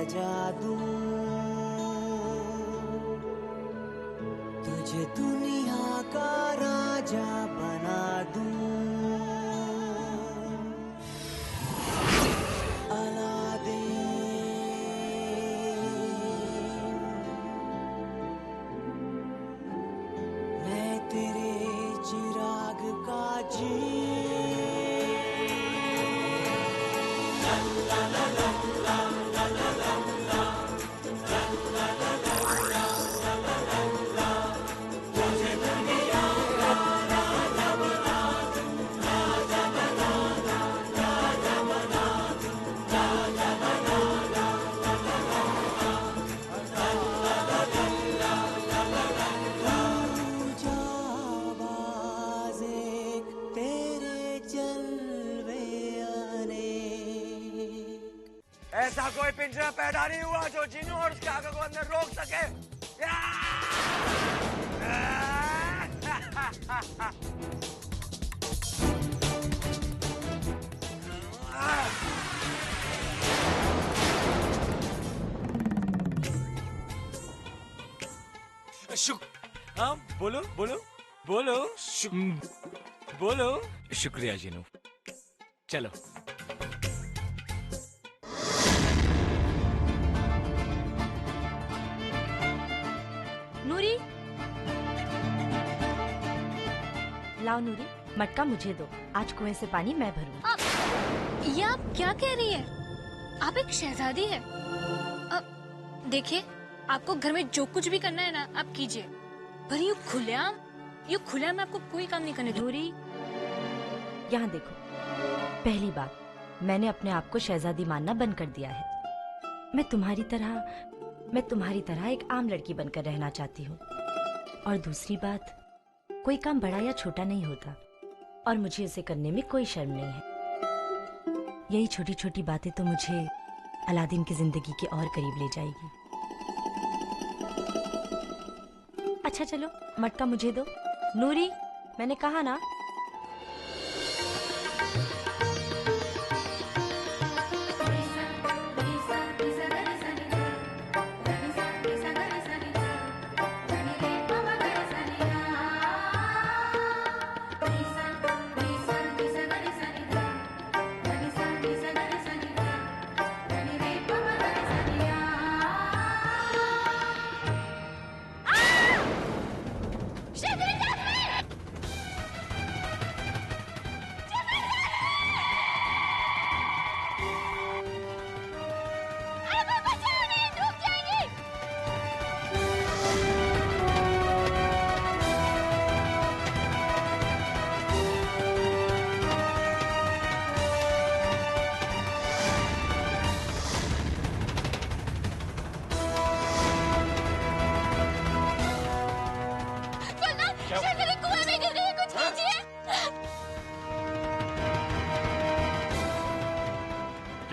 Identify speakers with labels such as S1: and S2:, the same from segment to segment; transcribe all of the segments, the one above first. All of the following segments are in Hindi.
S1: सजा दूं, तुझे दुनिया का राजा बना दूं। मैं तेरे चिराग का जी।
S2: ऐसा कोई पिंजरा पैदा नहीं हुआ जो जिन्नू और उसके आगे को अंदर रोक सके।
S3: हाँ बोलो बोलो बोलो बोलो। शुक्रिया जिन्नू, चलो।
S4: नूरी, लाओ नूरी, मटका मुझे दो। आज कुएं से पानी मैं भरूं।
S5: ये आप क्या कह रही है? आप एक शहजादी है। देखिए, आपको घर में जो कुछ भी करना है ना आप कीजिए, पर यूँ खुलेआम आपको कोई काम नहीं करने दूँ।
S4: नूरी, यहाँ देखो, पहली बात, मैंने अपने आप को शहजादी मानना बंद कर दिया है। मैं तुम्हारी तरह एक आम लड़की बनकर रहना चाहती हूँ। और दूसरी बात, कोई काम बड़ा या छोटा नहीं होता और मुझे इसे करने में कोई शर्म नहीं है। यही छोटी छोटी बातें तो मुझे अलादीन की जिंदगी के और करीब ले जाएगी। अच्छा चलो, मटका मुझे दो। नूरी, मैंने कहा ना।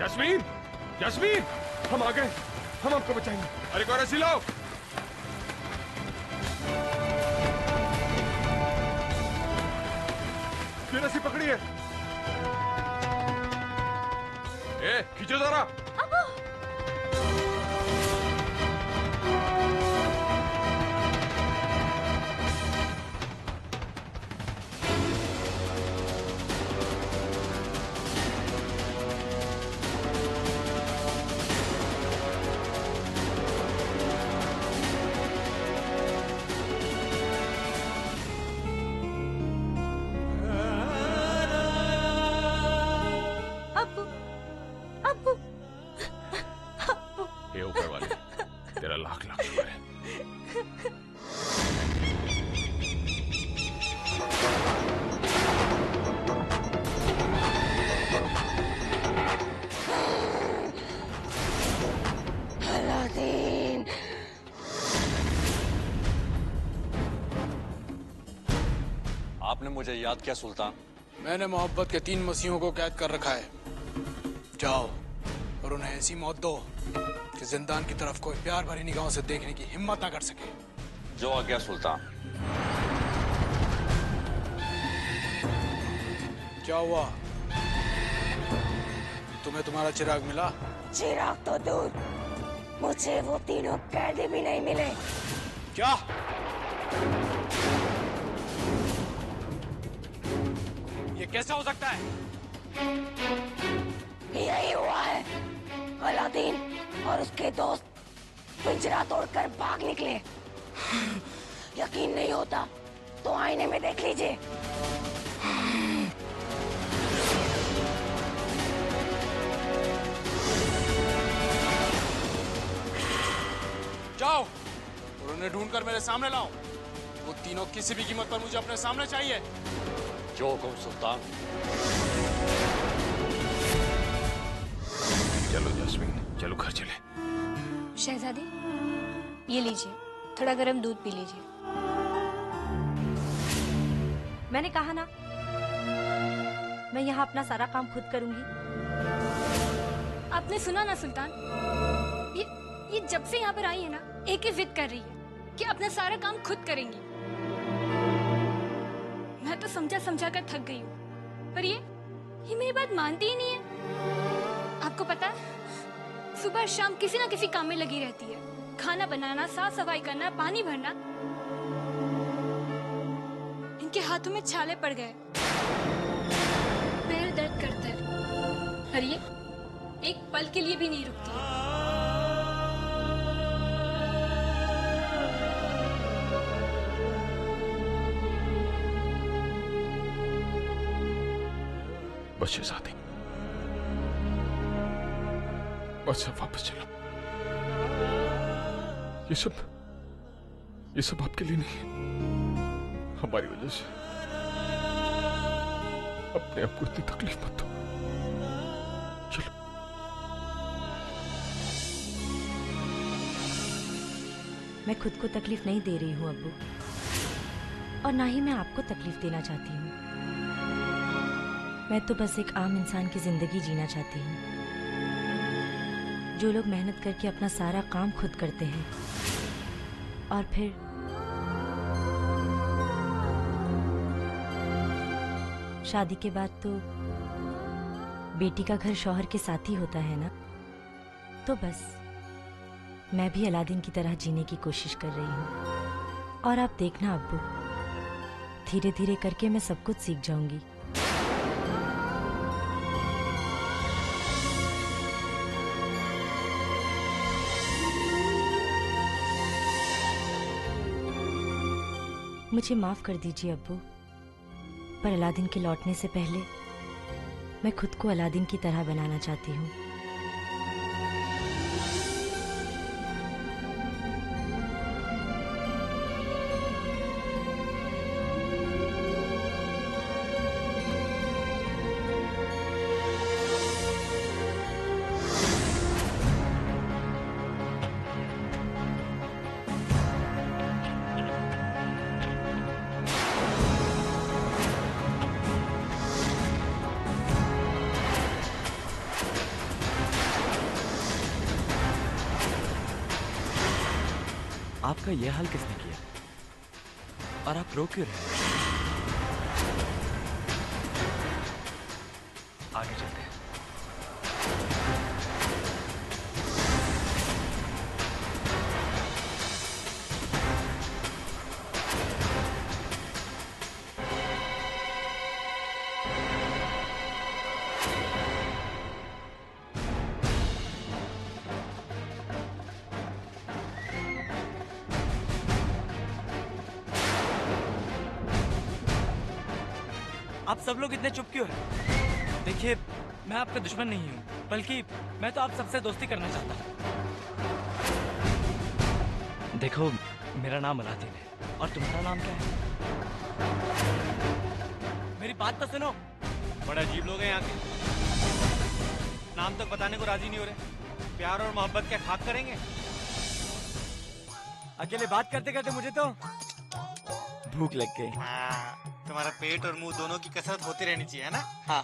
S6: जस्मीन, जस्मीन, हम आ गए, हम आपको बचाएंगे। अरे कौन रस्सी लाओ। ये रस्सी पकड़ी है। ए, खींचो जरा।
S7: आपने मुझे याद किया सुल्तान?
S8: मैंने मोहब्बत के 3 मसीहों को कैद कर रखा है। जाओ और उन्हें ऐसी मौत दो कि जिंदान की तरफ कोई प्यार भरी निगाहों से देखने की हिम्मत ना कर सके।
S7: जो आ गया सुल्तान।
S8: क्या हुआ? तुम्हें तुम्हारा चिराग मिला?
S9: चिराग तो दूर, मुझे वो तीनों कैदी भी नहीं मिले।
S3: क्या? ये कैसा हो सकता है?
S9: यही हुआ है। अलादीन और उसके दोस्त पिंजरा तोड़कर भाग निकले। यकीन नहीं होता तो आईने में देख लीजिए।
S8: जाओ और उन्हें ढूंढकर मेरे सामने लाओ। वो तीनों किसी भी कीमत पर मुझे अपने सामने चाहिए।
S7: जो हुकुम सुल्तान।
S6: चलो जैस्मीन, चलो घर चले।
S5: शहजादी, ये लीजिए, थोड़ा गर्म दूध पी लीजिए।
S4: मैंने कहा ना, मैं यहाँ अपना सारा काम खुद करूंगी।
S5: आपने सुना ना सुल्तान, ये जब से यहाँ पर आई है ना, एक ही जिद कर रही है कि अपना सारा काम खुद करेंगी। मैं तो समझा समझा कर थक गई हूँ, पर ये मेरी बात मानती ही नहीं है। आपको पता है, सुबह शाम किसी ना किसी काम में लगी रहती है। खाना बनाना, साफ सफाई करना, पानी भरना। इनके हाथों में छाले पड़ गए, पैर दर्द करता है, और ये एक पल के लिए भी नहीं रुकती है।
S6: बस शहजादी, बस अब वापस चलो। ये सब आपके लिए नहीं है, हमारी वजह से। अपने आप को इतनी तकलीफ मत दो। चलो।
S4: मैं खुद को तकलीफ नहीं दे रही हूँ अब्बू, और ना ही मैं आपको तकलीफ देना चाहती हूँ। मैं तो बस एक आम इंसान की जिंदगी जीना चाहती हूँ। जो लोग मेहनत करके अपना सारा काम खुद करते हैं और फिर शादी के बाद तो बेटी का घर शौहर के साथ ही होता है ना। तो बस मैं भी अलादीन की तरह जीने की कोशिश कर रही हूँ। और आप देखना अब्बू, धीरे धीरे करके मैं सब कुछ सीख जाऊंगी। मुझे माफ कर दीजिए अब्बू, पर अलादीन के लौटने से पहले मैं खुद को अलादीन की तरह बनाना चाहती हूँ।
S3: आपका यह हाल किसने किया? और आप रो क्यों रहे हैं? आगे चलते हैं। आप सब लोग इतने चुप क्यों हैं? देखिए, मैं आपका दुश्मन नहीं हूँ, बल्कि मैं तो आप सबसे दोस्ती करना चाहता हूँ। देखो, मेरा नाम अलादीन है, और तुम्हारा नाम क्या है? मेरी बात तो सुनो। बड़े अजीब लोग हैं यहाँ के, नाम तक बताने को राजी नहीं हो रहे। प्यार और मोहब्बत क्या खाक करेंगे? अकेले बात करते करते मुझे तो भूख लग गई।
S2: तुम्हारा पेट और मुंह दोनों की कसरत होती रहनी चाहिए, है ना? हाँ।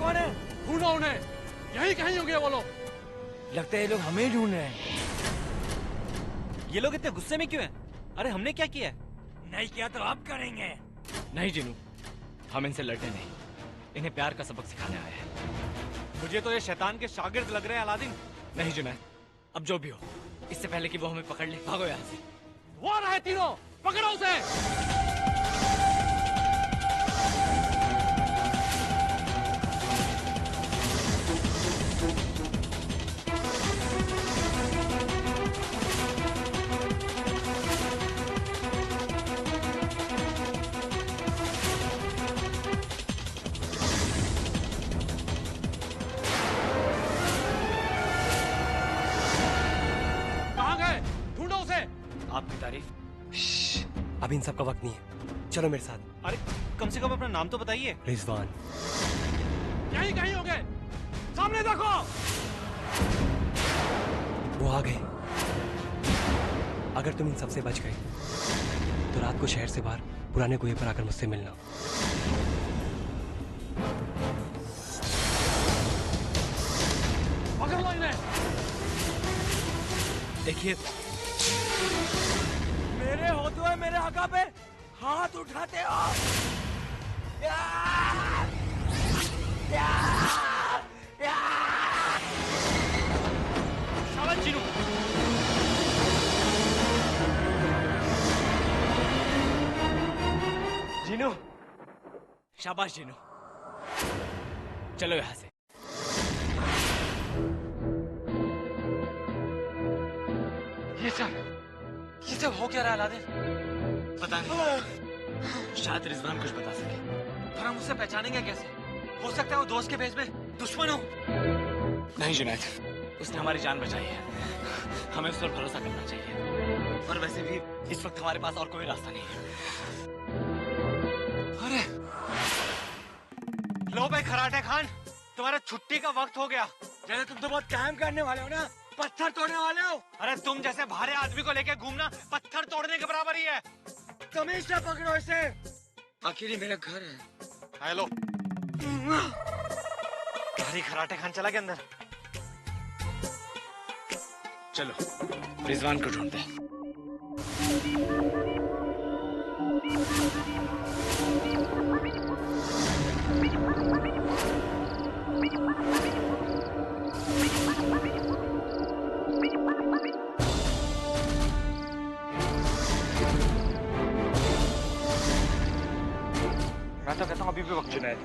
S2: कौन है?
S8: ढूंढो उन्हें, यही कहीं होंगे वो लोग।
S2: लगता है ये लोग हमें ढूंढ रहे हैं।
S3: ये लोग इतने गुस्से में क्यों हैं? अरे हमने क्या किया है?
S2: नहीं किया तो आप करेंगे।
S10: नहीं जिनू, हम इनसे लड़ने नहीं, इन्हें प्यार का सबक सिखाने आए हैं।
S3: मुझे तो ये शैतान के शागिर्द लग रहे हैं अलादीन।
S10: नहीं जुनैद, अब जो भी हो, इससे पहले कि वो हमें पकड़ ले, भागो यहाँ से।
S8: वो रहे तीनों, पकड़ो उसे।
S10: आपकी तारीफ।
S11: अभी इन सब का वक्त नहीं है, चलो मेरे साथ।
S3: अरे कम से कम अपना नाम तो बताइए।
S11: रिजवान।
S8: यही कहीं होंगे, सामने देखो।
S11: वो आ गए। अगर तुम इन सबसे बच गए तो रात को शहर से बाहर पुराने कुएं पर आकर मुझसे मिलना।
S8: पकड़ लो इन्हें।
S10: देखिए,
S2: मेरे होते हुए मेरे आका पे हाथ उठाते हो।
S3: शाबाश जिनू।
S10: जिनू, शाबाश जिनू। चलो यहाँ से।
S3: ये सब हो क्या रहा है अलादीन?
S10: पता नहीं, शायद रिजवान कुछ बता सके।
S3: पर हम उसे पहचानेंगे कैसे? हो सकता है वो दोस्त के भेष में दुश्मन हो।
S10: नहीं जुनैद, उसने हमारी जान बचाई है, हमें उस पर भरोसा करना चाहिए। और वैसे भी इस वक्त हमारे पास और कोई रास्ता नहीं है।
S3: अरे लो भाई खराटे खान, तुम्हारा छुट्टी का वक्त हो गया।
S2: जैसे तुम तो बहुत काम करने वाले हो ना, पत्थर तोड़ने वाले हो।
S3: अरे तुम जैसे भारे आदमी को लेके घूमना पत्थर तोड़ने के बराबर ही है।
S2: हमेशा पकड़ो इसे। आखिर ये मेरा घर है।
S3: हेलो, भारी खराटे खान चला गया अंदर।
S10: चलो रिजवान को ढूंढते हैं।
S3: मैं तो कहता हूँ अभी भी वक्त जुनैद।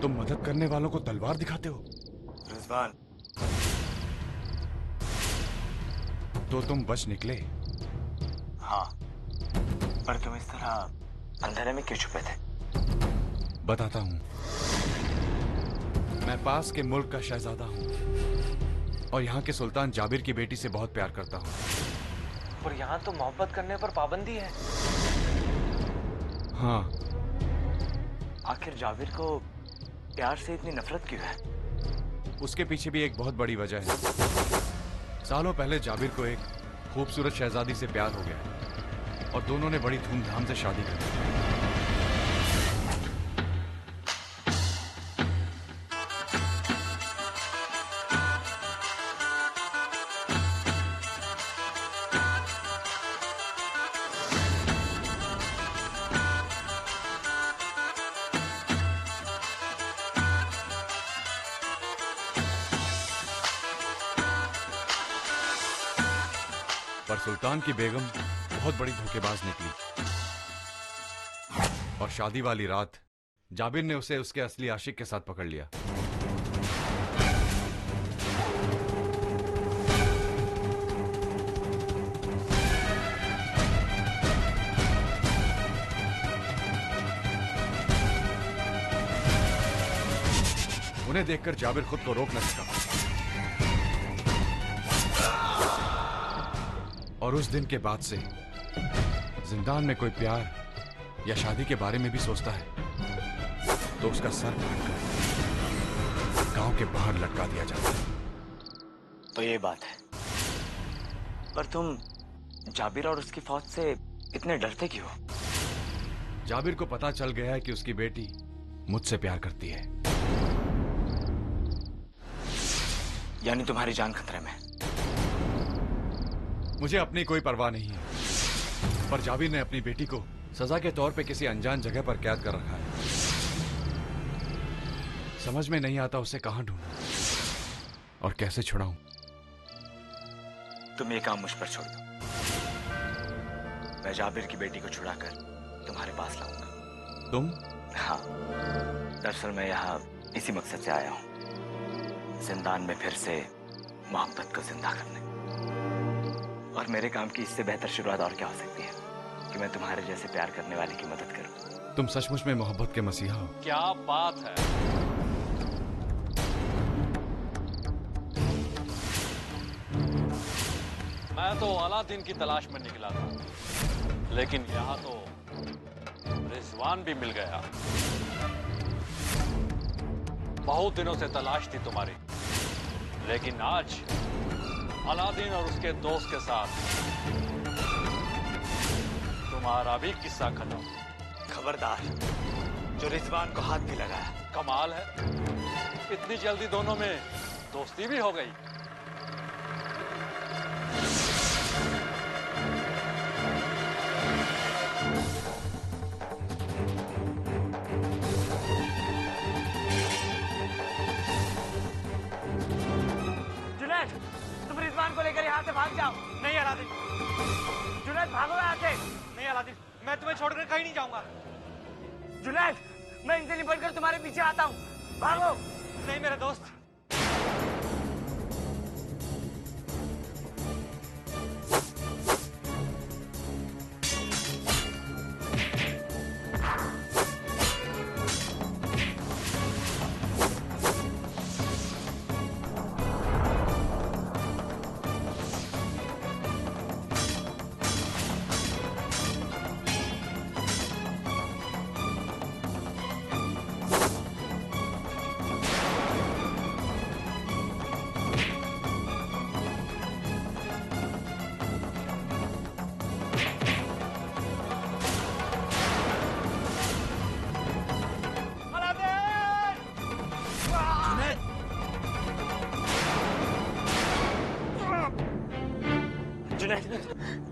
S6: तुम मदद करने वालों को तलवार दिखाते हो?
S2: रिजवान,
S6: तो तुम बच निकले?
S2: हाँ, पर तुम इस तरह अंधेरे में क्यों छुपे थे?
S6: बताता हूं। मैं पास के मुल्क का शहजादा हूं और यहाँ के सुल्तान जाबिर की बेटी से बहुत प्यार करता हूं।
S3: पर यहाँ तो मोहब्बत करने पर पाबंदी है।
S6: हाँ।
S2: आखिर जाबिर को प्यार से इतनी नफरत क्यों है?
S6: उसके पीछे भी एक बहुत बड़ी वजह है। सालों पहले जाबिर को एक खूबसूरत शहजादी से प्यार हो गया और दोनों ने बड़ी धूमधाम से शादी कर ली। पर सुल्तान की बेगम बहुत बड़ी धोखेबाज निकली और शादी वाली रात जाबिर ने उसे उसके असली आशिक के साथ पकड़ लिया। उन्हें देखकर जाबिर खुद को रोक न सका और उस दिन के बाद से जिंदान में कोई प्यार या शादी के बारे में भी सोचता है तो उसका सर काट कर गांव के बाहर लटका दिया जाता है।
S2: तो ये बात है। पर तुम जाबिर और उसकी फौज से इतने डरते क्यों?
S6: जाबिर को पता चल गया है कि उसकी बेटी मुझसे प्यार करती है।
S2: यानी तुम्हारी जान खतरे में?
S6: मुझे अपनी कोई परवाह नहीं है, पर जाबिर ने अपनी बेटी को सजा के तौर पे किसी अनजान जगह पर कैद कर रखा है। समझ में नहीं आता उसे कहां ढूंढूं और कैसे छुड़ाऊं।
S2: तुम ये काम मुझ पर छोड़ दो। मैं जाबिर की बेटी को छुड़ाकर तुम्हारे पास लाऊंगा।
S6: तुम?
S2: हाँ, दरअसल मैं यहाँ इसी मकसद से आया हूँ, जिंदान में फिर से मोहब्बत को जिंदा करने। और मेरे काम की इससे बेहतर शुरुआत और क्या हो सकती है कि मैं तुम्हारे जैसे प्यार करने वाले की मदद करूं।
S6: तुम सचमुच में मोहब्बत के मसीहा हो।
S7: क्या बात है। मैं तो अलादीन की तलाश में निकला था, लेकिन यहाँ तो रिजवान भी मिल गया। बहुत दिनों से तलाश थी तुम्हारी, लेकिन आज अलादीन और उसके दोस्त के साथ तुम्हारा भी किस्सा खत्म।
S2: खबरदार, जो रिजवान को हाथ भी लगाया।
S7: कमाल है, इतनी जल्दी दोनों में दोस्ती भी हो गई।
S10: तुम रिजवान को लेकर यहाँ से भाग जाओ।
S3: नहीं अलादीन,
S10: जुनैद भागो यहाँ से।
S3: नहीं अलादीन, मैं तुम्हें छोड़कर कहीं नहीं जाऊंगा।
S10: जुनैद, मैं इनसे निपटकर तुम्हारे पीछे आता हूँ, भागो।
S3: नहीं मेरे दोस्त।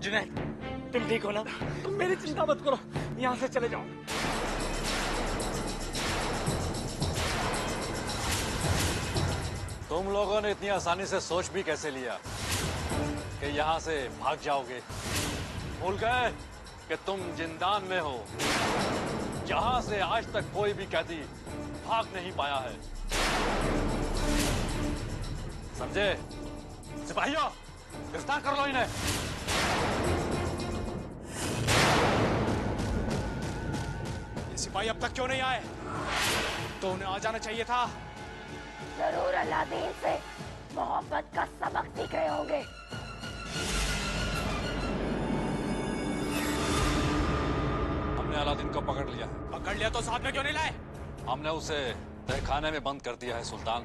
S10: जुनैद, तुम ठीक हो ना? तुम मेरी चिंता मत करो, यहाँ से चले जाओ।
S7: तुम लोगों ने इतनी आसानी से सोच भी कैसे लिया कि यहाँ से भाग जाओगे? भूल गए कि तुम जिंदान में हो, जहाँ से आज तक कोई भी कैदी भाग नहीं पाया है। समझे? सिपाहियों, गिरफ्तार कर लो इन्हें।
S8: ये सिपाही अब तक क्यों नहीं आए? तो उन्हें आ जाना चाहिए था।
S9: जरूर अलादीन से मोहब्बत का सबक सीख रहे होंगे।
S7: हमने अलादीन को पकड़ लिया।
S8: पकड़ लिया तो साथ में क्यों नहीं लाए?
S7: हमने उसे तहखाने में बंद कर दिया है सुल्तान।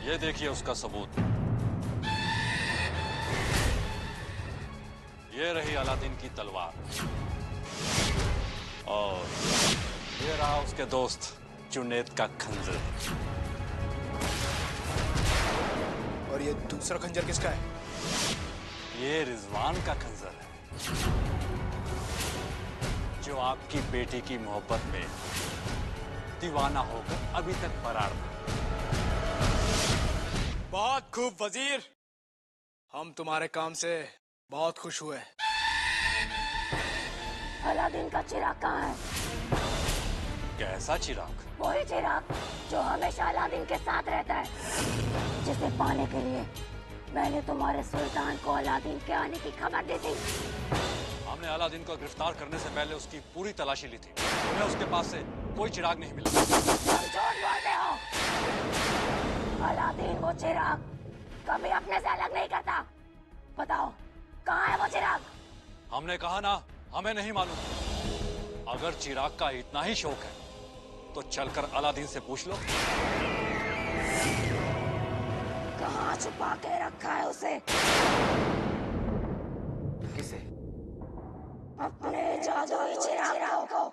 S7: ये देखिए उसका सबूत। ये रही अलादीन की तलवार और ये रहा उसके दोस्त जुनैद का खंजर।
S8: और ये दूसरा खंजर किसका है?
S7: ये रिजवान का खंजर है, जो आपकी बेटी की मोहब्बत में दीवाना होकर अभी तक फरार था।
S8: बहुत खूब वजीर, हम तुम्हारे काम से बहुत खुश हुए।
S9: अलादीन का चिराग कहाँ है?
S7: कैसा चिराग?
S9: वही चिराग जो हमेशा अलादीन के साथ रहता है, जिसे पाने के लिए मैंने तुम्हारे सुल्तान को अलादीन के आने की खबर दी थी।
S7: हमने अलादीन को गिरफ्तार करने से पहले उसकी पूरी तलाशी ली थी। हमें उसके पास से कोई चिराग नहीं मिला।
S9: तुम झूठ बोलते हो। अलादीन वो चिराग कभी अपने से अलग नहीं करता। बताओ कहाँ है वो चिराग?
S7: हमने कहा ना, हमें नहीं मालूम। अगर चिराग का इतना ही शौक है तो चलकर अलादीन से पूछ लो।
S9: कहाँ छुपा के रखा है उसे?
S2: किसे?
S9: अपने जादुई चिराग को।